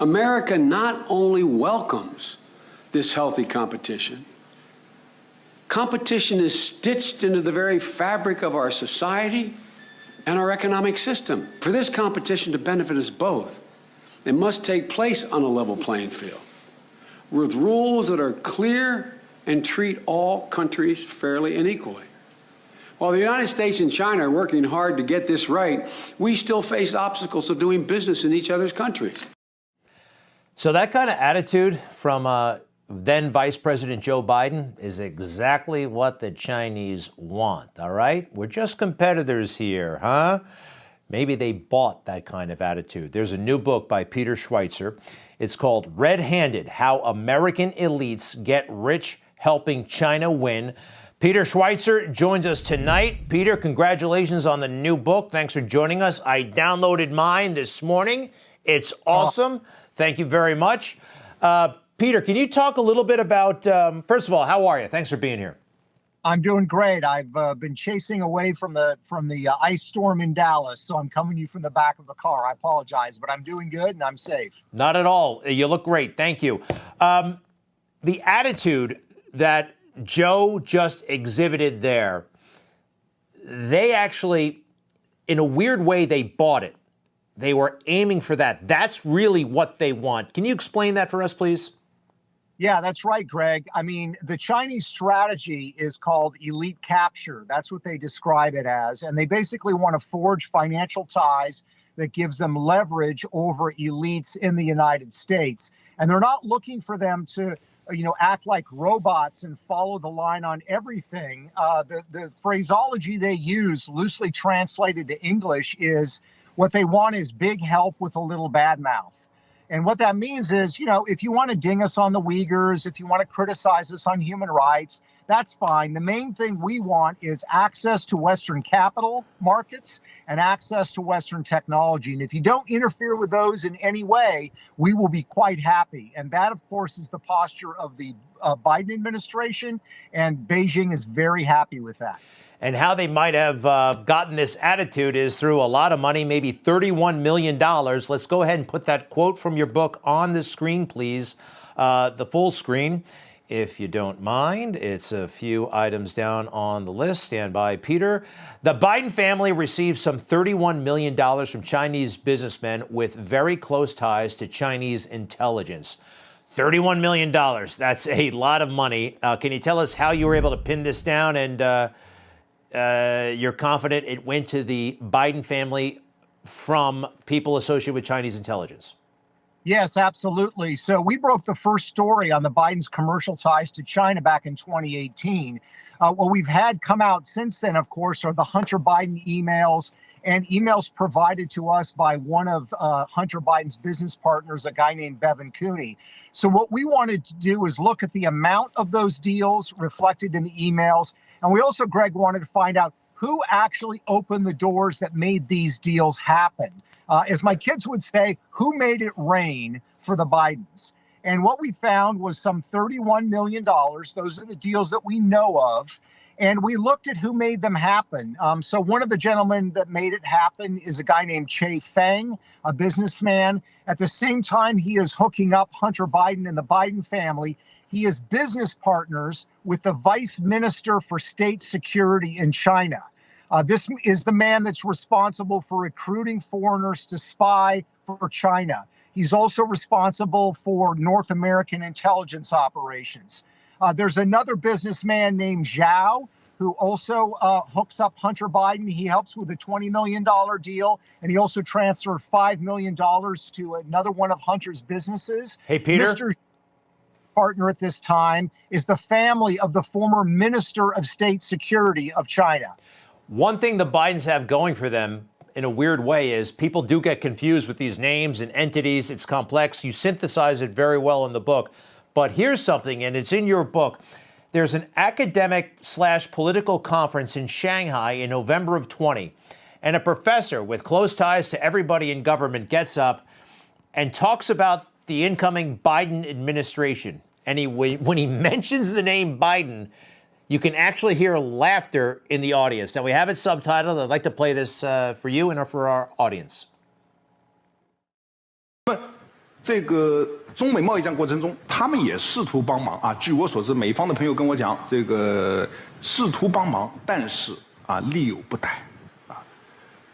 America not only welcomes this healthy competition, competition is stitched into the very fabric of our society and our economic system. For this competition to benefit us both, it must take place on a level playing field, with rules that are clear and treat all countries fairly and equally. While the United States and China are working hard to get this right, we still face obstacles of doing business in each other's countries. So that kind of attitude from then Vice President Joe Biden is exactly what the Chinese want, all right? We're just competitors here, huh? Maybe they bought that kind of attitude. There's a new book by Peter SCHWEIZER. It's called Red-Handed: How American Elites Get Rich Helping China Win. Peter SCHWEIZER joins us tonight. Peter, congratulations on the new book. Thanks for joining us. I downloaded mine this morning. It's awesome. Thank you very much. Peter, can you talk a little bit about, first of all, how are you? Thanks for being here. I'm doing great. I've been chasing away from the ice storm in Dallas, so I'm coming to you from the back of the car. I apologize, but I'm doing good and I'm safe. Not at all. You look great. Thank you. The attitude that Joe just exhibited there, they actually, in a weird way, they bought it. They were aiming for that. That's really what they want. Can you explain that for us, please? Yeah, that's right, Greg. I mean, the Chinese strategy is called elite capture. That's what they describe it as. And they basically want to forge financial ties that gives them leverage over elites in the United States. And they're not looking for them to, act like robots and follow the line on everything. The phraseology they use, loosely translated to English, is what they want is big help with a little bad mouth. And what that means is, if you want to ding us on the Uyghurs, if you want to criticize us on human rights, that's fine. The main thing we want is access to Western capital markets and access to Western technology. And if you don't interfere with those in any way, we will be quite happy. And that, of course, is the posture of the Biden administration. And Beijing is very happy with that. And how they might have gotten this attitude is through a lot of money, maybe $31 million. Let's go ahead and put that quote from your book on the screen, please. The full screen, if you don't mind. It's a few items down on the list. Stand by, Peter. The Biden family received some $31 million from Chinese businessmen with very close ties to Chinese intelligence. $31 million. That's a lot of money. Can you tell us how you were able to pin this down, and you're confident it went to the Biden family from people associated with Chinese intelligence? Yes, absolutely. So we broke the first story on the Biden's commercial ties to China back in 2018. What we've had come out since then, of course, are the Hunter Biden emails and emails provided to us by one of Hunter Biden's business partners, a guy named Bevan Cooney. So what we wanted to do is look at the amount of those deals reflected in the emails. And we also, Greg, wanted to find out who actually opened the doors that made these deals happen. As my kids would say, who made it rain for the Bidens? And what we found was some $31 million. Those are the deals that we know of. And we looked at who made them happen. So one of the gentlemen that made it happen is a guy named Che Feng, a businessman. At the same time, he is hooking up Hunter Biden and the Biden family. He is business partners with the Vice Minister for State Security in China. This is the man that's responsible for recruiting foreigners to spy for China. He's also responsible for North American intelligence operations. There's another businessman named Zhao who also hooks up Hunter Biden. He helps with a $20 million deal, and he also transferred $5 million to another one of Hunter's businesses. Hey, Peter. Mr. Partner at this time is the family of the former Minister of State Security of China. One thing the Bidens have going for them in a weird way is people do get confused with these names and entities. It's complex. You synthesize it very well in the book. But here's something, and it's in your book. There's an academic/political conference in Shanghai in November of 20, and a professor with close ties to everybody in government gets up and talks about the incoming Biden administration. And when he mentions the name Biden, you can actually hear laughter in the audience. Now, we have it subtitled. I'd like to play this for you and for our audience. 这个中美贸易战过程中，他们也试图帮忙啊。据我所知，美方的朋友跟我讲，这个试图帮忙，但是啊力有不逮啊。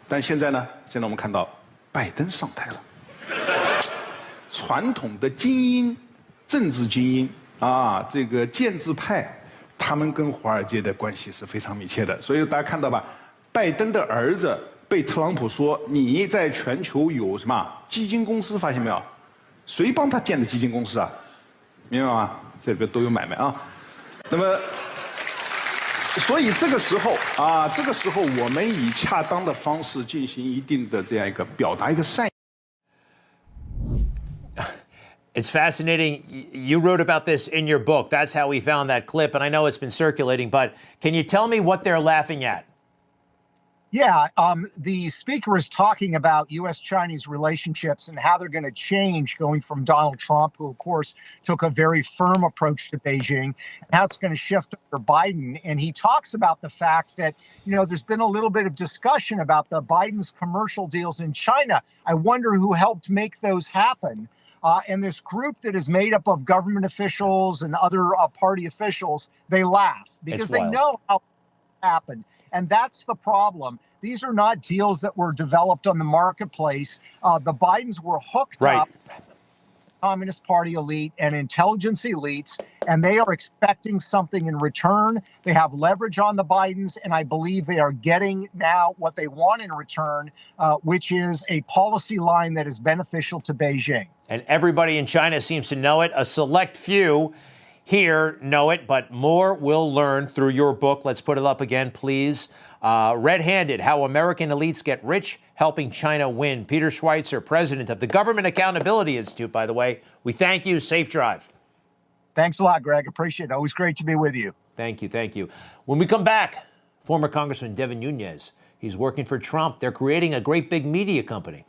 但现在呢，现在我们看到拜登上台了，传统的精英、政治精英啊，这个建制派，他们跟华尔街的关系是非常密切的。所以大家看到吧，拜登的儿子被特朗普说你在全球有什么基金公司，发现没有？谁帮他建的基金公司啊？明白吗？这里边都有买卖啊。那么，所以这个时候啊，这个时候我们以恰当的方式进行一定的这样一个表达一个善意。It's fascinating. You wrote about this in your book. That's how we found that clip. And I know it's been circulating, but can you tell me what they're laughing at? Yeah, the speaker is talking about U.S.-Chinese relationships and how they're going to change going from Donald Trump, who, of course, took a very firm approach to Beijing, and how it's going to shift under Biden. And he talks about the fact that, there's been a little bit of discussion about the Biden's commercial deals in China. I wonder who helped make those happen. And this group that is made up of government officials and other party officials, they laugh because they know how happened. And that's the problem. These are not deals that were developed on the marketplace. The Bidens were hooked up, Communist Party elite and intelligence elites, and they are expecting something in return. They have leverage on the Bidens, and I believe they are getting now what they want in return, which is a policy line that is beneficial to Beijing. And everybody in China seems to know it. A select few here know it, but more will learn through your book. Let's put it up again, please. Red-Handed, How American Elites Get Rich, Helping China Win. Peter SCHWEIZER, president of the Government Accountability Institute, by the way. We thank you. Safe drive. Thanks a lot, Greg. Appreciate it. Always great to be with you. Thank you. Thank you. When we come back, former Congressman Devin Nunes. He's working for Trump. They're creating a great big media company.